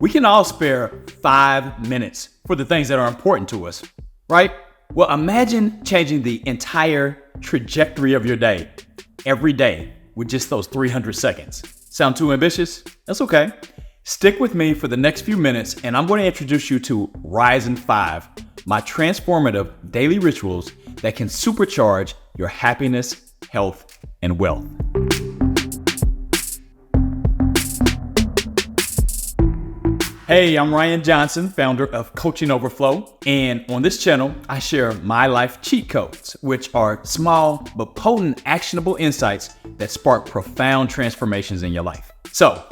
We can all spare 5 minutes for the things that are important to us, right? Well, imagine changing the entire trajectory of your day every day with just those 300 seconds. Sound too ambitious? That's okay. Stick with me for the next few minutes and I'm going to introduce you to Rise in 5, my transformative daily rituals that can supercharge your happiness, health, and wealth. Hey, I'm Ryan Johnson, founder of Coaching Overflow, and on this channel, I share my life cheat codes, which are small but potent actionable insights that spark profound transformations in your life. So,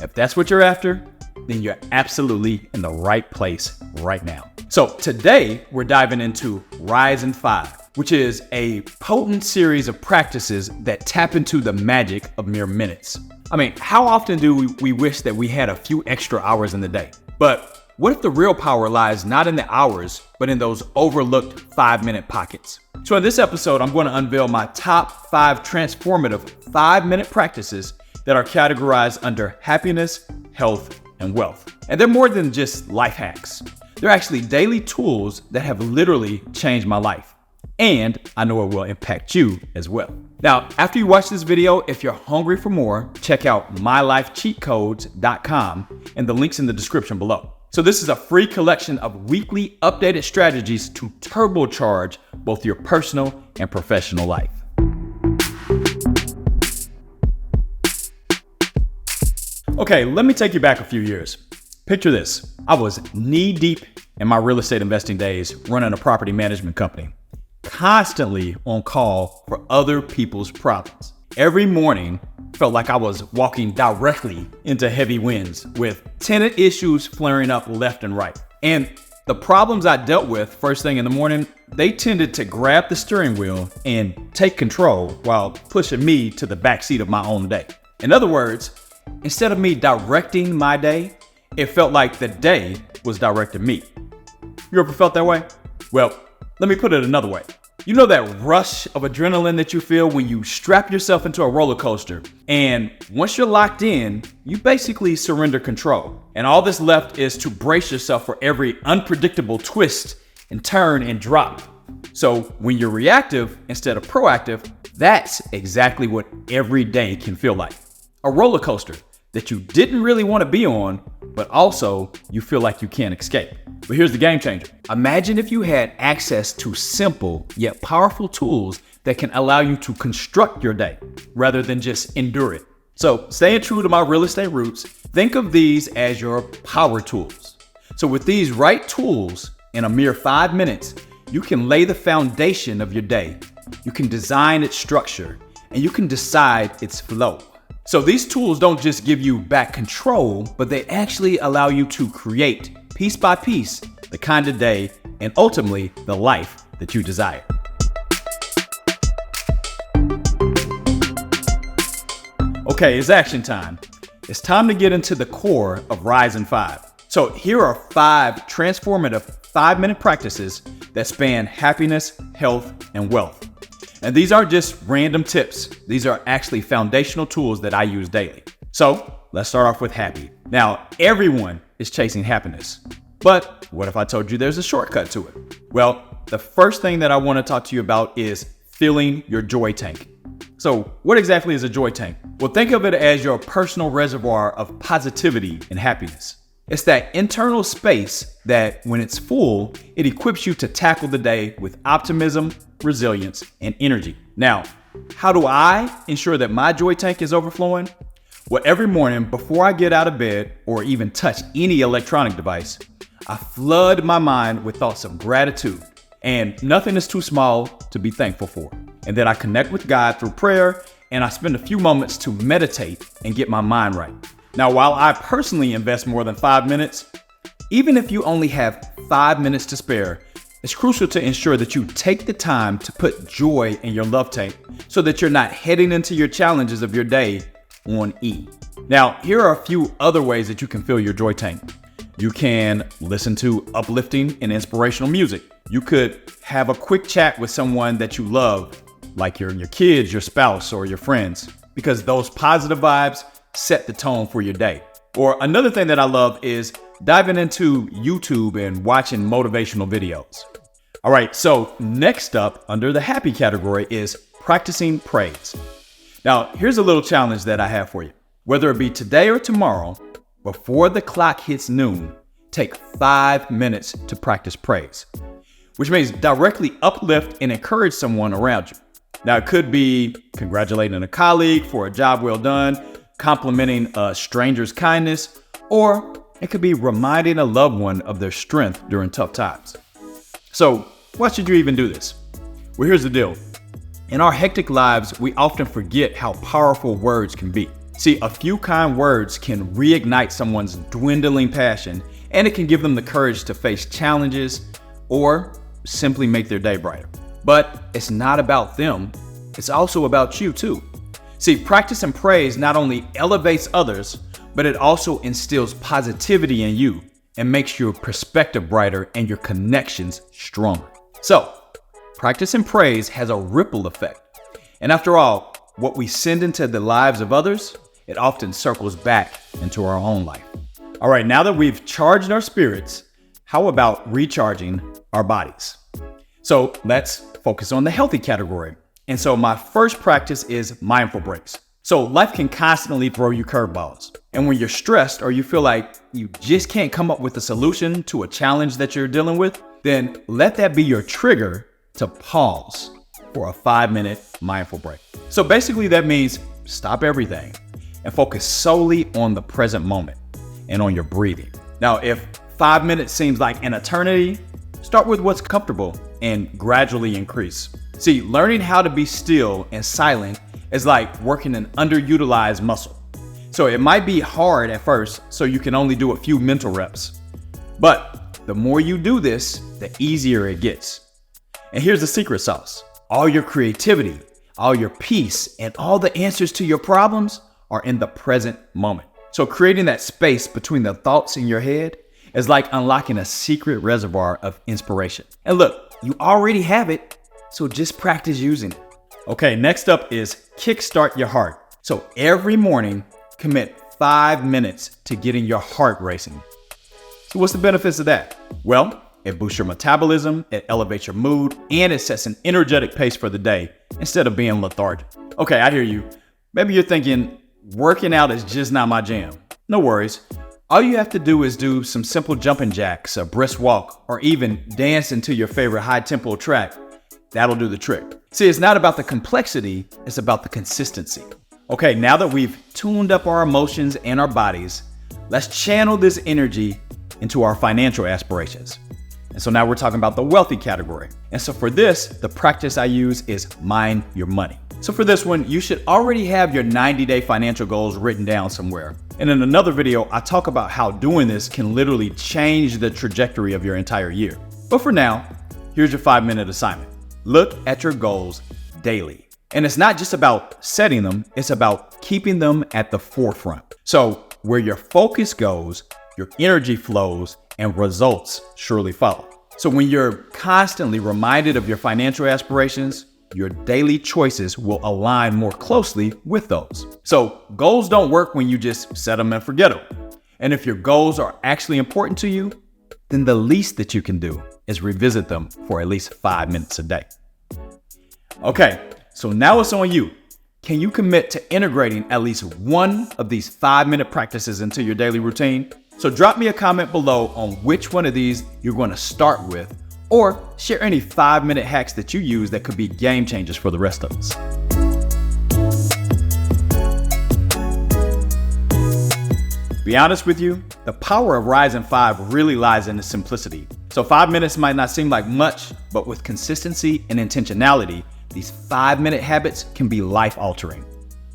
if that's what you're after, then you're absolutely in the right place right now. So today, we're diving into Rise in 5, which is a potent series of practices that tap into the magic of mere minutes. I mean, how often do we wish that we had a few extra hours in the day? But what if the real power lies not in the hours, but in those overlooked 5-minute pockets? So in this episode, I'm going to unveil my top 5 transformative 5-minute practices that are categorized under happiness, health, and wealth. And they're more than just life hacks. They're actually daily tools that have literally changed my life. And I know it will impact you as well. Now, after you watch this video, if you're hungry for more, check out mylifecheatcodes.com and the link's in the description below. So this is a free collection of weekly updated strategies to turbocharge both your personal and professional life. Okay, let me take you back a few years. Picture this. I was knee deep in my real estate investing days running a property management company, constantly on call for other people's problems. Every morning felt like I was walking directly into heavy winds with tenant issues flaring up left and right. And the problems I dealt with first thing in the morning, they tended to grab the steering wheel and take control while pushing me to the backseat of my own day. In other words, instead of me directing my day, it felt like the day was directing me. You ever felt that way? Well, let me put it another way. You know that rush of adrenaline that you feel when you strap yourself into a roller coaster, and once you're locked in, you basically surrender control. And all that's left is to brace yourself for every unpredictable twist and turn and drop. So when you're reactive instead of proactive, that's exactly what every day can feel like. A roller coaster that you didn't really want to be on, but also you feel like you can't escape. But here's the game changer. Imagine if you had access to simple yet powerful tools that can allow you to construct your day rather than just endure it. So staying true to my real estate roots, think of these as your power tools. So with these right tools, in a mere 5 minutes, you can lay the foundation of your day. You can design its structure and you can decide its flow. So these tools don't just give you back control, but they actually allow you to create, piece by piece, the kind of day and ultimately the life that you desire. Okay, it's action time. It's time to get into the core of Rise in 5. So here are 5 transformative 5-minute practices that span happiness, health, and wealth. And these aren't just random tips. These are actually foundational tools that I use daily. So let's start off with happy. Now, everyone is chasing happiness. But what if I told you there's a shortcut to it? Well, the first thing that I want to talk to you about is filling your joy tank. So what exactly is a joy tank? Well, think of it as your personal reservoir of positivity and happiness. It's that internal space that when it's full, it equips you to tackle the day with optimism, resilience, and energy. Now, how do I ensure that my joy tank is overflowing? Well, every morning before I get out of bed or even touch any electronic device, I flood my mind with thoughts of gratitude, and nothing is too small to be thankful for. And then I connect with God through prayer, and I spend a few moments to meditate and get my mind right. Now, while I personally invest more than 5 minutes, even if you only have 5 minutes to spare, it's crucial to ensure that you take the time to put joy in your love tank so that you're not heading into your challenges of your day on E. Now, here are a few other ways that you can fill your joy tank. You can listen to uplifting and inspirational music. You could have a quick chat with someone that you love, like your kids, your spouse, or your friends, because those positive vibes set the tone for your day. Or another thing that I love is diving into YouTube and watching motivational videos. All right, so next up under the happy category is practicing praise. Now, here's a little challenge that I have for you. Whether it be today or tomorrow, before the clock hits noon, take 5 minutes to practice praise, which means directly uplift and encourage someone around you. Now, it could be congratulating a colleague for a job well done, complimenting a stranger's kindness, or it could be reminding a loved one of their strength during tough times. So, why should you even do this? Well, here's the deal. In our hectic lives, we often forget how powerful words can be. See, a few kind words can reignite someone's dwindling passion, and it can give them the courage to face challenges or simply make their day brighter. But it's not about them, it's also about you too. See, practice and praise not only elevates others, but it also instills positivity in you and makes your perspective brighter and your connections stronger. So, practice and praise has a ripple effect. And after all, what we send into the lives of others, it often circles back into our own life. All right, now that we've charged our spirits, how about recharging our bodies? So let's focus on the healthy category. And so my first practice is mindful breaks. So life can constantly throw you curveballs. And when you're stressed or you feel like you just can't come up with a solution to a challenge that you're dealing with, then let that be your trigger to pause for a 5-minute mindful break. So basically that means stop everything and focus solely on the present moment and on your breathing. Now, if 5 minutes seems like an eternity, start with what's comfortable and gradually increase. See, learning how to be still and silent is like working an underutilized muscle. So it might be hard at first, so you can only do a few mental reps. But the more you do this, the easier it gets. And here's the secret sauce. All your creativity, all your peace, and all the answers to your problems are in the present moment. So creating that space between the thoughts in your head is like unlocking a secret reservoir of inspiration. And look, you already have it, so just practice using it. Okay, next up is Kickstart your heart. So every morning, commit 5 minutes to getting your heart racing. So what's the benefits of that? Well, it boosts your metabolism, it elevates your mood, and it sets an energetic pace for the day instead of being lethargic. Okay, I hear you. Maybe you're thinking, working out is just not my jam. No worries. All you have to do is do some simple jumping jacks, a brisk walk, or even dance into your favorite high-tempo track. That'll do the trick. See, it's not about the complexity, it's about the consistency. Okay, now that we've tuned up our emotions and our bodies, let's channel this energy into our financial aspirations. And so now we're talking about the wealthy category. And so for this, the practice I use is mind your money. So for this one, you should already have your 90-day financial goals written down somewhere. And in another video, I talk about how doing this can literally change the trajectory of your entire year. But for now, here's your 5-minute assignment. Look at your goals daily. And it's not just about setting them, it's about keeping them at the forefront. So where your focus goes, your energy flows, and results surely follow. So when you're constantly reminded of your financial aspirations, your daily choices will align more closely with those. So goals don't work when you just set them and forget them. And if your goals are actually important to you, then the least that you can do is revisit them for at least 5 minutes a day. Okay, so now it's on you. Can you commit to integrating at least one of these 5-minute practices into your daily routine? So drop me a comment below on which one of these you're going to start with, or share any 5-minute hacks that you use that could be game changers for the rest of us. To be honest with you, the power of Rising 5 really lies in the simplicity. So 5 minutes might not seem like much, but with consistency and intentionality, these 5-minute habits can be life-altering.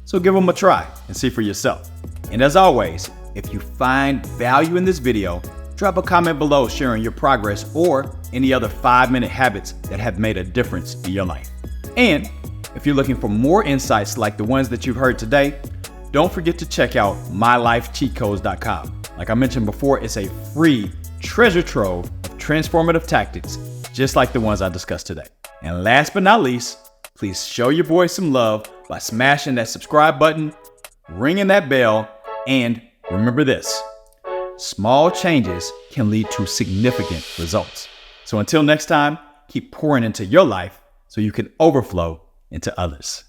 So give them a try and see for yourself. And as always, if you find value in this video, drop a comment below sharing your progress or any other 5-minute habits that have made a difference in your life. And if you're looking for more insights like the ones that you've heard today, don't forget to check out mylifecheatcodes.com. Like I mentioned before, it's a free treasure trove of transformative tactics, just like the ones I discussed today. And last but not least, please show your boy some love by smashing that subscribe button, ringing that bell, and remember this: small changes can lead to significant results. So until next time, keep pouring into your life so you can overflow into others.